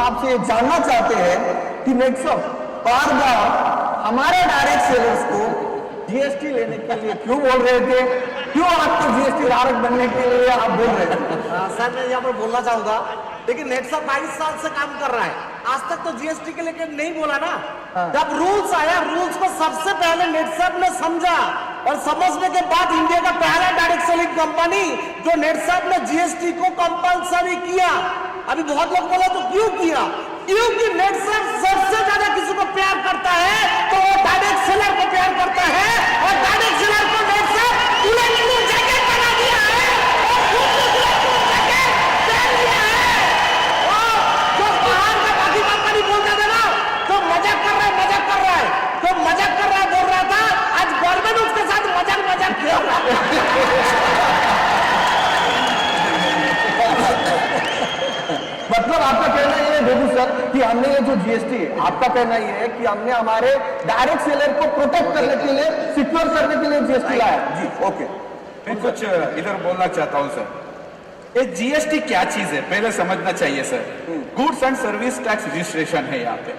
आपसे जानना चाहते हैं कि नेटसप बार बार हमारे डायरेक्ट सेलर्स को जीएसटी लेने के लिए क्यों बोल रहे थे, क्यों आपको जीएसटी धारक बनने के लिए आप बोल रहे थे? सर मैं यहाँ पर बोलना चाहूंगा, लेकिन नेटसप 22 साल से काम कर रहा है, आज तक तो जीएसटी के लेकर नहीं बोला ना। जब रूल्स आया, रूल्स को सबसे पहले नेटसप ने समझा और समझने के बाद इंडिया का पहला डायरेक्ट सेलिंग कंपनी जो नेटसप ने जीएसटी को कंपलसरी किया। अभी बहुत लोग बोला तो क्यों किया? क्योंकि नेटसप सबसे ज्यादा किसी को प्यार करता है तो वो डायरेक्ट सेलर को प्यार करता है, और डायरेक्ट सेलर को नेटसप बुलेट जैकेट बना दिया है और जैकेट पहन दिया है। और जो बाहर का बाकी कंपनी बोलता था ना, तो मजाक कर रहा है, मजाक कर रहा है, तो मजाक कर रहा है बोल रहा था, आज गवर्नमेंट उसके साथ मजाक मजाक किया। मतलब आपका कहना ये है बेबू सर कि हमने ये जो जीएसटी है, आपका कहना ये है कि हमने हमारे डायरेक्ट सेलर को प्रोटेक्ट करने के लिए, सिक्योर करने के लिए जीएसटी लाया जी। ओके, मैं कुछ इधर बोलना चाहता हूं सर। ये जीएसटी क्या चीज है पहले समझना चाहिए sir. Goods and service tax registration है यहाँ पे।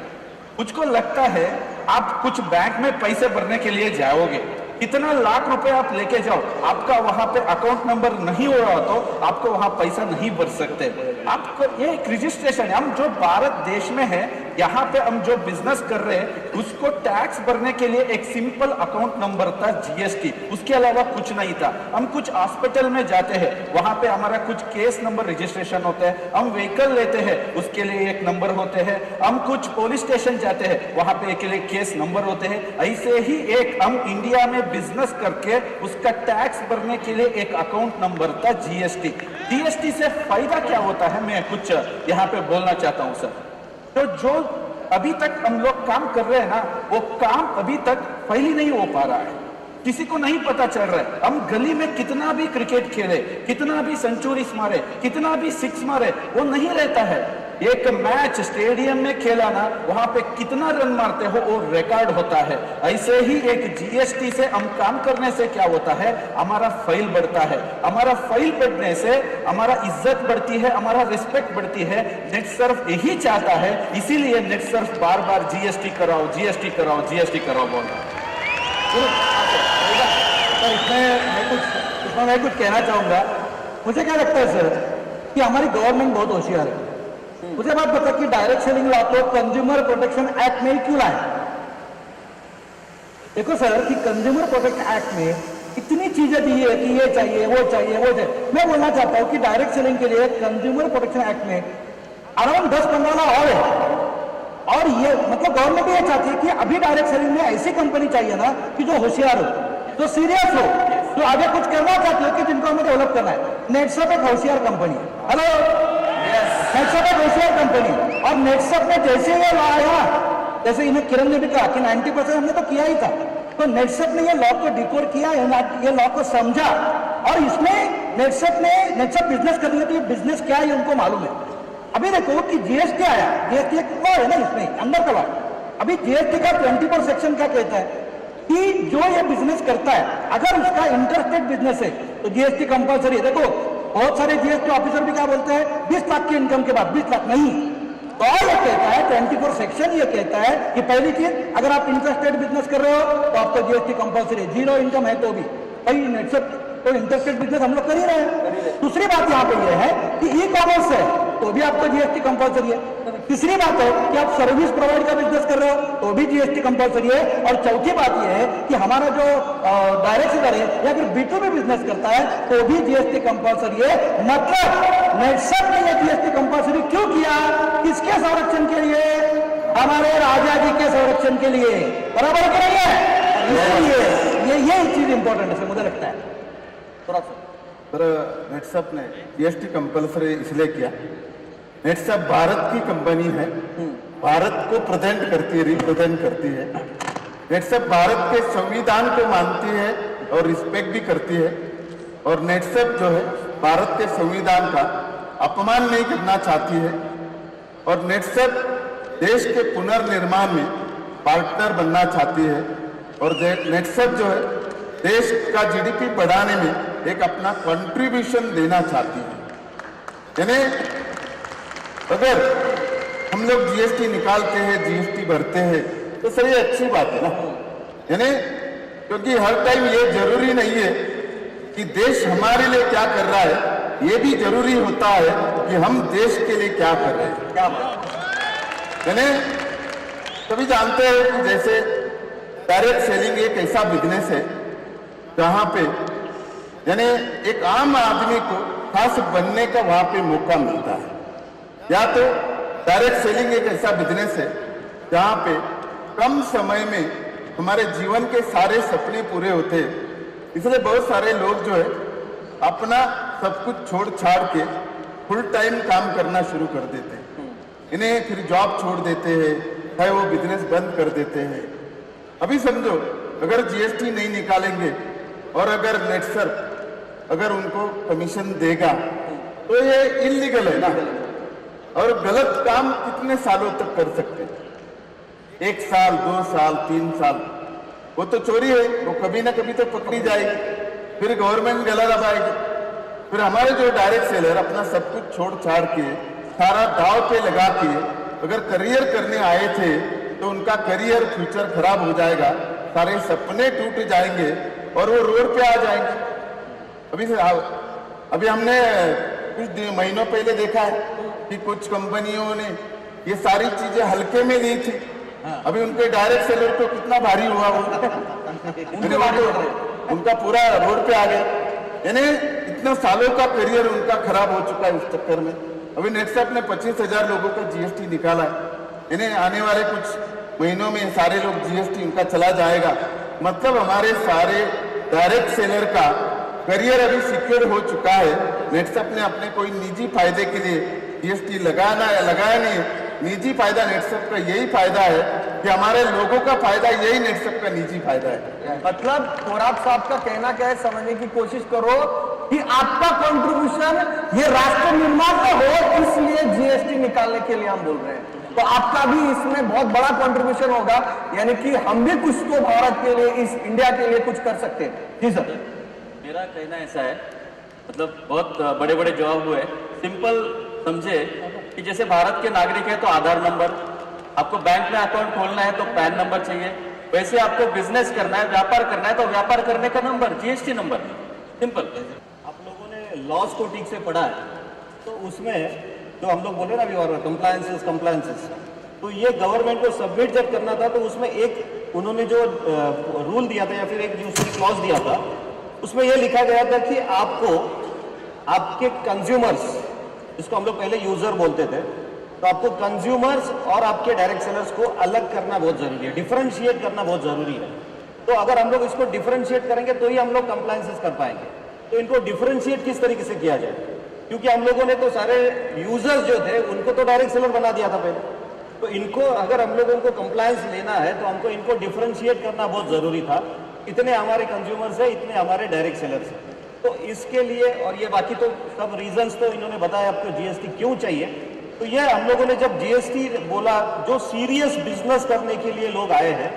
मुझको लगता है आप कुछ बैंक में पैसे भरने के लिए जाओगे, कितना लाख रुपए आप लेके जाओ, आपका वहां पे अकाउंट नंबर नहीं हो रहा तो आपको वहां पैसा नहीं भर सकते। आपको ये एक रजिस्ट्रेशन है। हम जो भारत देश में है, यहाँ पे हम जो बिजनेस कर रहे हैं उसको टैक्स भरने के लिए एक सिंपल अकाउंट नंबर था जीएसटी, उसके अलावा कुछ नहीं था। हम कुछ हॉस्पिटल में जाते हैं, वहां पे हमारा कुछ केस नंबर रजिस्ट्रेशन होता है। हम व्हीकल लेते हैं, उसके लिए एक नंबर होते हैं। हम कुछ पुलिस स्टेशन जाते हैं, वहां पे एक केस नंबर होते हैं। ऐसे ही एक हम इंडिया में बिजनेस करके उसका टैक्स भरने के लिए एक अकाउंट नंबर था जीएसटी। जीएसटी से फायदा क्या होता है, मैं कुछ यहाँ पे बोलना चाहता हूँ सर। तो जो अभी तक हम लोग काम कर रहे हैं ना, वो काम अभी तक फैल ही नहीं हो पा रहा है, किसी को नहीं पता चल रहा है। हम गली में कितना भी क्रिकेट खेले, कितना भी सेंचुरीज मारे, कितना भी सिक्स मारे, वो नहीं रहता है। एक मैच स्टेडियम में खेला ना, वहां पे कितना रन मारते हो वो रिकॉर्ड होता है। ऐसे ही एक जीएसटी से हम काम करने से क्या होता है, हमारा फाइल बढ़ता है। हमारा फाइल बढ़ने से हमारा इज्जत बढ़ती है, हमारा रिस्पेक्ट बढ़ती है। नेटसर्फ यही चाहता है, इसीलिए नेटसर्फ बार बार जीएसटी कराओ, जीएसटी कराओ, जीएसटी कराओ बोल रहा है। इसमें मैं कुछ कहना चाहूंगा। मुझे क्या लगता है सर कि हमारी गवर्नमेंट बहुत होशियार है। मुझे बात बता कि डायरेक्ट सेलिंग लॉ को कंज्यूमर प्रोटेक्शन एक्ट में ही क्यों लाया? देखो सर कि कंज्यूमर प्रोटेक्शन एक्ट में इतनी चीजें दी है कि ये चाहिए, वो चाहिए, वो चाहिए। मैं बोलना चाहता हूं कि डायरेक्ट सेलिंग के लिए कंज्यूमर प्रोटेक्शन एक्ट में अराउंड 10-15 लॉ और है। और ये मतलब गवर्नमेंट ये चाहती है कि अभी डायरेक्ट सेलिंग में ऐसी कंपनी चाहिए ना कि जो होशियार हो, जो सीरियस हो, जो आगे कुछ करना चाहती हो, कि जिनको हमें डेवलप करना है। नेटसप एक होशियार कंपनी है। हेलो, नेटसप एक होशियार कंपनी। और नेटसप ने जैसे ये लॉ आया, जैसे इन्हें किरण ने भी कहा कि 90% हमने तो किया ही था, तो नेटसप ने ये लॉ को डिकोड किया, ये लॉ को समझा, और इसमें नेटसप बिजनेस कर रही है तो ये बिजनेस क्या है उनको मालूम है। अभी देखो कि जीएसटी आया, जीएसटी एक लॉ है ना, इसमें अंदर का लॉ। अभी जीएसटी का 24 सेक्शन क्या कहता है कि जो ये बिजनेस करता है, अगर उसका इंटरस्टेट बिजनेस है तो जीएसटी कंपलसरी है। देखो बहुत सारे जीएसटी ऑफिसर भी क्या बोलते हैं, 20 लाख की इनकम के बाद 20 लाख नहीं। तो ये कहता है 24 सेक्शन ये कहता है कि पहली चीज, अगर आप इंटरस्टेट बिजनेस कर रहे हो तो आपको जीएसटी कंपलसरी है। जीरो इनकम है तो भी भाई नेटसप तो इंटरस्टेट बिजनेस हम लोग कर ही रहे हैं। दूसरी बात यहाँ पे ये है कि ई कॉमर्स है तो भी आपको जीएसटी कंपलसरी है। तीसरी बात है कि आप सर्विस प्रोवाइड का बिजनेस कर रहे हो तो भी जीएसटी कंपलसरी है। और चौथी बात यह है कि हमारा जो डायरेक्ट सेलर है या फिर B2B बिजनेस करता है तो भी जीएसटी कंपलसरी है। मतलब नेटसप ने यह जीएसटी कंपलसरी क्यों किया? किसके संरक्षण के लिए? हमारे राजा जी के संरक्षण के लिए। बराबर क्या है? इसलिए ये चीज इंपॉर्टेंट है मुझे लगता है। थोड़ा सा सर, नेटसप ने जीएसटी कंपलसरी इसलिए किया, नेटसप भारत की कंपनी है, भारत को प्रेजेंट करती है, रिप्रेजेंट करती है। नेटसप भारत के संविधान को मानती है और रिस्पेक्ट भी करती है। और नेटसप जो है भारत के संविधान का अपमान नहीं करना चाहती है। और नेटसप देश के पुनर्निर्माण में पार्टनर बनना चाहती है। और नेटसप जो है देश का जीडीपी बढ़ाने में एक अपना कंट्रीब्यूशन देना चाहती है। यानी अगर हम लोग जीएसटी निकालते हैं, जीएसटी भरते हैं, तो सर ये अच्छी बात है ना, यानी क्योंकि हर टाइम ये जरूरी नहीं है कि देश हमारे लिए क्या कर रहा है, ये भी जरूरी होता है कि हम देश के लिए क्या कर रहे हैं। क्या बात। यानी सभी जानते हैं कि जैसे डायरेक्ट सेलिंग एक ऐसा बिजनेस है जहां पे यानी एक आम आदमी को खास बनने का वहां पे मौका मिलता है। या तो डायरेक्ट सेलिंग एक ऐसा बिजनेस है जहां पे कम समय में हमारे जीवन के सारे सपने पूरे होते हैं, इसलिए बहुत सारे लोग जो है अपना सब कुछ छोड़ छाड़ के फुल टाइम काम करना शुरू कर देते हैं। इन्हें फिर जॉब छोड़ देते हैं, चाहे वो बिजनेस बंद कर देते हैं। अभी समझो अगर जीएसटी नहीं निकालेंगे और अगर नेटसर्फ अगर उनको कमीशन देगा तो ये इलीगल है ना, और गलत काम कितने सालों तक कर सकते हैं? 1 साल, 2 साल, 3 साल, वो तो चोरी है, वो कभी ना कभी तो पकड़ी जाएगी, फिर गवर्नमेंट गला दबाएगी। फिर हमारे जो डायरेक्ट सेलर अपना सब कुछ छोड़ छाड़ के सारा दाव पे लगा के अगर करियर करने आए थे तो उनका करियर फ्यूचर खराब हो जाएगा, सारे सपने टूट जाएंगे और वो रोड पे आ जाएंगे। अभी हमने कुछ महीनों पहले देखा है कि कुछ कंपनियों ने ये सारी चीजें हल्के में ली थी, अभी उनके डायरेक्ट सेलर को कितना भारी हुआ वो उनका पूरा रोड पे आ गया। यानी इतने सालों का करियर उनका खराब हो चुका है उस चक्कर में। अभी नेटसर्फ ने 25,000 लोगों का जीएसटी निकाला है, यानी आने वाले कुछ महीनों में सारे लोग जीएसटी उनका चला जाएगा। मतलब हमारे सारे डायरेक्ट सेलर का करियर अभी सिक्योर हो चुका है। नेटसर्फ ने अपने कोई निजी फायदे के लिए जीएसटी लगाया नहीं। निजी फायदा नेटसर्फ का यही फायदा है कि हमारे लोगों का फायदा यही नेटसर्फ का निजी फायदा है। मतलब कोराब साहब का कहना क्या है, समझने की कोशिश करो कि आपका कंट्रीब्यूशन ये राष्ट्र निर्माण में हो, इसलिए जीएसटी निकालने के लिए हम बोल रहे हैं। तो आपका भी इसमें बहुत बड़ा कंट्रीब्यूशन होगा, यानी कि हम भी कुछ तो भारत के लिए, इस इंडिया के लिए कुछ कर सकते हैं। जी सर। मेरा कहना ऐसा है, मतलब बहुत बड़े बड़े जवाब हुए, सिंपल समझे कि जैसे भारत के नागरिक है तो आधार नंबर, आपको बैंक में अकाउंट खोलना है तो पैन नंबर चाहिए, वैसे आपको बिजनेस करना है, व्यापार करना है तो व्यापार करने का नंबर, जीएसटी नंबर, सिंपल। आप लोगों ने लॉज को ठीक से पढ़ा है, तो उसमें जो हम लोग बोले ना अभी कंप्लायंसेस, तो ये गवर्नमेंट को सबमिट जब करना था तो उसमें एक उन्होंने जो रूल दिया था या फिर एक दूसरी क्लॉज दिया था, उसमें यह लिखा गया था कि आपको आपके कंज्यूमर्स, जिसको हम लोग पहले यूजर बोलते थे, तो आपको कंज्यूमर्स और आपके डायरेक्ट सेलर्स को अलग करना बहुत जरूरी है, डिफरेंशिएट करना बहुत जरूरी है। तो अगर हम लोग इसको डिफरेंशिएट करेंगे तो ही हम लोग कंप्लायंसेस कर पाएंगे। तो इनको डिफरेंशिएट किस तरीके से किया जाए, क्योंकि हम लोगों ने तो सारे यूजर्स जो थे उनको तो डायरेक्ट सेलर बना दिया था पहले, तो इनको अगर हम लोगों को कंप्लायंस लेना है तो हमको इनको डिफरेंशिएट करना बहुत जरूरी था। इतने हमारे कंज्यूमर्स है, इतने हमारे डायरेक्ट सेलर्स हैं, तो इसके लिए, और ये बाकी तो सब रीजंस तो इन्होंने बताया आपको जीएसटी क्यों चाहिए। तो ये हम लोगों ने जब जीएसटी बोला, जो सीरियस बिजनेस करने के लिए लोग आए हैं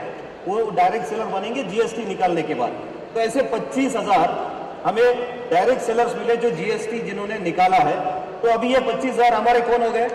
वो डायरेक्ट सेलर बनेंगे जीएसटी निकालने के बाद। तो ऐसे 25,000 हमें डायरेक्ट सेलर्स मिले जो जीएसटी जिन्होंने निकाला है। तो अभी ये 25,000 हमारे कौन हो गए,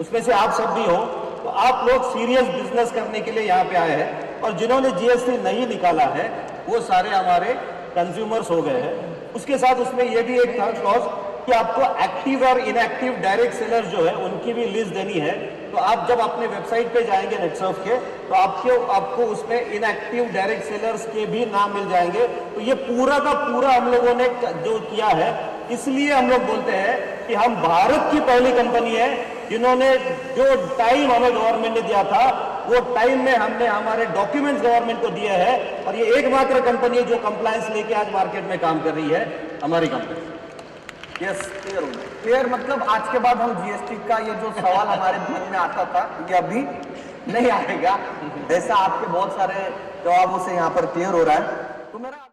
उसमें से आप सब भी हो, तो आप लोग सीरियस बिजनेस करने के लिए यहाँ पे आए हैं, और जिन्होंने जीएसटी नहीं निकाला है वो सारे हमारे कंज्यूमर्स हो गए हैं। उसके साथ उसमें ये भी एक था क्लॉज कि आपको एक्टिव और इनएक्टिव डायरेक्ट सेलर जो है उनकी भी लिस्ट देनी है। तो आप जब अपने वेबसाइट पे जाएंगे नेटसर्फ के, तो आपको उसमें इनएक्टिव डायरेक्ट सेलर्स के भी नाम मिल जाएंगे। तो ये पूरा का पूरा हम लोगों ने जो किया है, इसलिए हम लोग बोलते हैं कि हम भारत की पहली कंपनी है जिन्होंने जो टाइम हमें गवर्नमेंट ने दिया था वो टाइम में हमने हमारे डॉक्यूमेंट्स गवर्नमेंट को दिए हैं, और ये एकमात्र कंपनी है जो कंप्लायंस लेके आज मार्केट में काम कर रही है, हमारी कंपनी। Yes, clear. मतलब आज के बाद हम जीएसटी का ये जो सवाल हमारे मन में आता था ये अभी नहीं आएगा, ऐसा आपके बहुत सारे जवाबों से यहाँ पर क्लियर हो रहा है। तो मेरा